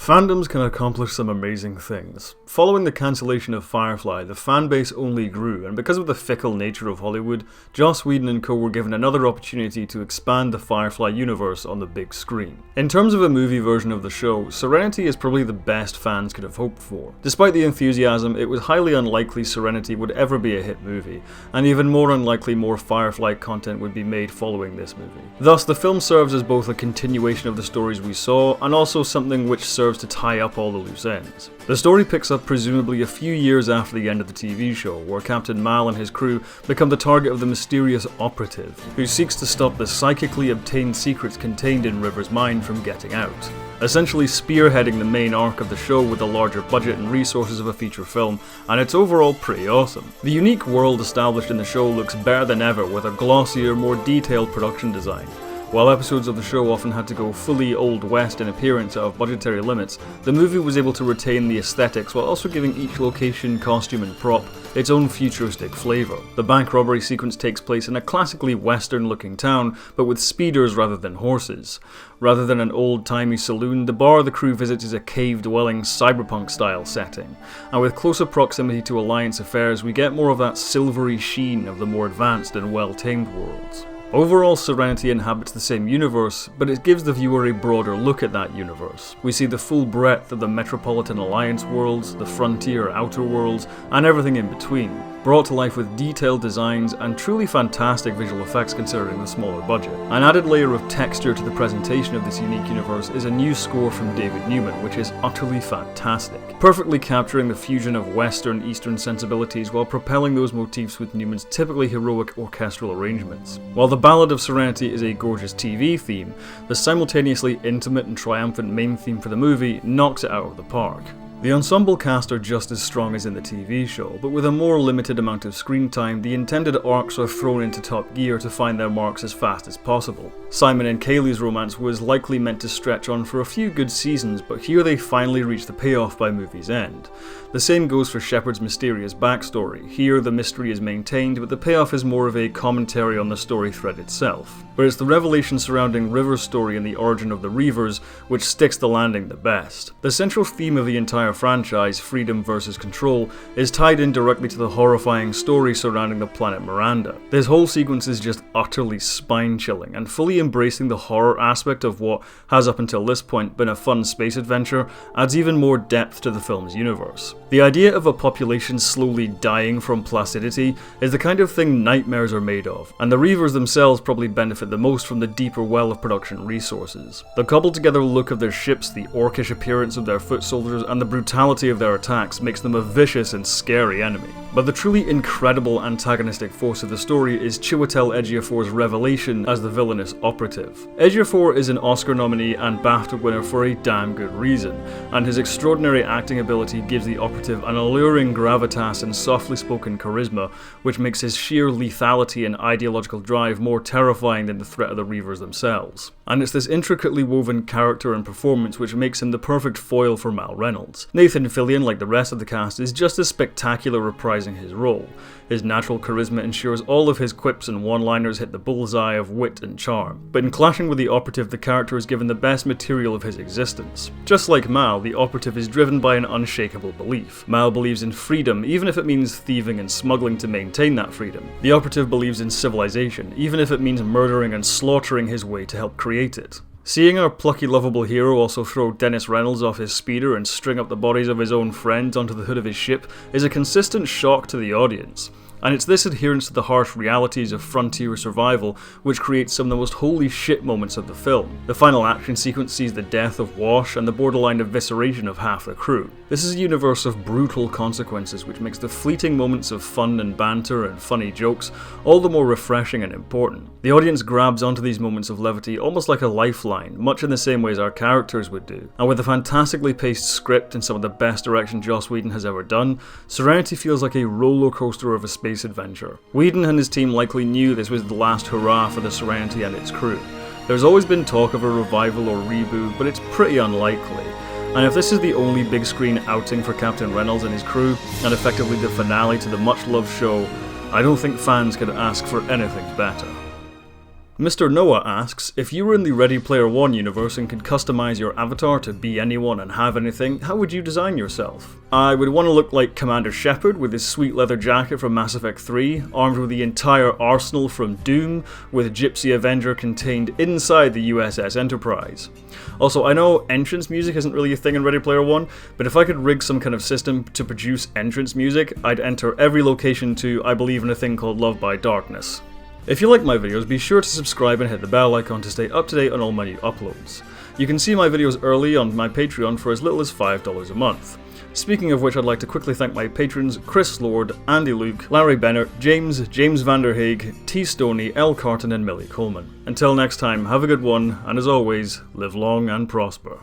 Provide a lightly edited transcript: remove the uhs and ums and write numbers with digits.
Fandoms can accomplish some amazing things. Following the cancellation of Firefly, the fanbase only grew, and because of the fickle nature of Hollywood, Joss Whedon and co were given another opportunity to expand the Firefly universe on the big screen. In terms of a movie version of the show, Serenity is probably the best fans could have hoped for. Despite the enthusiasm, it was highly unlikely Serenity would ever be a hit movie, and even more unlikely more Firefly content would be made following this movie. Thus, the film serves as both a continuation of the stories we saw, and also something which serves to tie up all the loose ends. The story picks up presumably a few years after the end of the TV show, where Captain Mal and his crew become the target of the mysterious operative, who seeks to stop the psychically obtained secrets contained in River's mind from getting out, essentially spearheading the main arc of the show with the larger budget and resources of a feature film, and it's overall pretty awesome. The unique world established in the show looks better than ever with a glossier, more detailed production design. While episodes of the show often had to go fully Old West in appearance out of budgetary limits, the movie was able to retain the aesthetics while also giving each location, costume and prop its own futuristic flavour. The bank robbery sequence takes place in a classically western looking town, but with speeders rather than horses. Rather than an old-timey saloon, the bar the crew visits is a cave-dwelling cyberpunk-style setting, and with closer proximity to Alliance affairs we get more of that silvery sheen of the more advanced and well-tamed worlds. Overall, Serenity inhabits the same universe, but it gives the viewer a broader look at that universe. We see the full breadth of the Metropolitan Alliance worlds, the Frontier Outer Worlds, and everything in between, brought to life with detailed designs and truly fantastic visual effects considering the smaller budget. An added layer of texture to the presentation of this unique universe is a new score from David Newman, which is utterly fantastic, perfectly capturing the fusion of Western Eastern sensibilities while propelling those motifs with Newman's typically heroic orchestral arrangements. While the Ballad of Serenity is a gorgeous TV theme, the simultaneously intimate and triumphant main theme for the movie knocks it out of the park. The ensemble cast are just as strong as in the TV show, but with a more limited amount of screen time, the intended arcs are thrown into top gear to find their marks as fast as possible. Simon and Kaylee's romance was likely meant to stretch on for a few good seasons, but here they finally reach the payoff by movie's end. The same goes for Shepard's mysterious backstory. Here the mystery is maintained, but the payoff is more of a commentary on the story thread itself. But it's the revelation surrounding River's story and the origin of the Reavers which sticks the landing the best. The central theme of the entire franchise, freedom versus control, is tied in directly to the horrifying story surrounding the planet Miranda. This whole sequence is just utterly spine-chilling, and fully embracing the horror aspect of what has up until this point been a fun space adventure adds even more depth to the film's universe. The idea of a population slowly dying from placidity is the kind of thing nightmares are made of, and the Reavers themselves probably benefit the most from the deeper well of production resources. The cobbled together look of their ships, the orcish appearance of their foot soldiers, and the brutality of their attacks makes them a vicious and scary enemy. But the truly incredible antagonistic force of the story is Chiwetel Ejiofor's revelation as the villainous operative. Ejiofor is an Oscar nominee and BAFTA winner for a damn good reason, and his extraordinary acting ability gives the operative an alluring gravitas and softly spoken charisma, which makes his sheer lethality and ideological drive more terrifying than the threat of the Reavers themselves. And it's this intricately woven character and performance which makes him the perfect foil for Mal Reynolds. Nathan Fillion, like the rest of the cast, is just as spectacular reprising his role. His natural charisma ensures all of his quips and one-liners hit the bullseye of wit and charm. But in clashing with the operative, the character is given the best material of his existence. Just like Mal, the operative is driven by an unshakable belief. Mal believes in freedom, even if it means thieving and smuggling to maintain that freedom. The operative believes in civilization, even if it means murdering and slaughtering his way to help create it. Seeing our plucky lovable hero also throw Dennis Reynolds off his speeder and string up the bodies of his own friends onto the hood of his ship is a consistent shock to the audience. And it's this adherence to the harsh realities of frontier survival which creates some of the most holy shit moments of the film. The final action sequence sees the death of Wash and the borderline evisceration of half the crew. This is a universe of brutal consequences which makes the fleeting moments of fun and banter and funny jokes all the more refreshing and important. The audience grabs onto these moments of levity almost like a lifeline, much in the same way as our characters would do. And with a fantastically paced script and some of the best direction Joss Whedon has ever done, Serenity feels like a roller coaster of a space adventure. Whedon and his team likely knew this was the last hurrah for the Serenity and its crew. There's always been talk of a revival or reboot, but it's pretty unlikely. And if this is the only big screen outing for Captain Reynolds and his crew, and effectively the finale to the much loved show, I don't think fans could ask for anything better. Mr. Noah asks, if you were in the Ready Player One universe and could customize your avatar to be anyone and have anything, how would you design yourself? I would want to look like Commander Shepard with his sweet leather jacket from Mass Effect 3, armed with the entire arsenal from Doom, with Gypsy Avenger contained inside the USS Enterprise. Also, I know entrance music isn't really a thing in Ready Player One, but if I could rig some kind of system to produce entrance music, I'd enter every location to I believe in a thing called Love by Darkness. If you like my videos, be sure to subscribe and hit the bell icon to stay up to date on all my new uploads. You can see my videos early on my Patreon for as little as $5 a month. Speaking of which, I'd like to quickly thank my patrons Chris Lord, Andy Luke, Larry Bennett, James Vanderhaeg, T. Stoney, L. Carton and Millie Coleman. Until next time, have a good one, and as always, live long and prosper.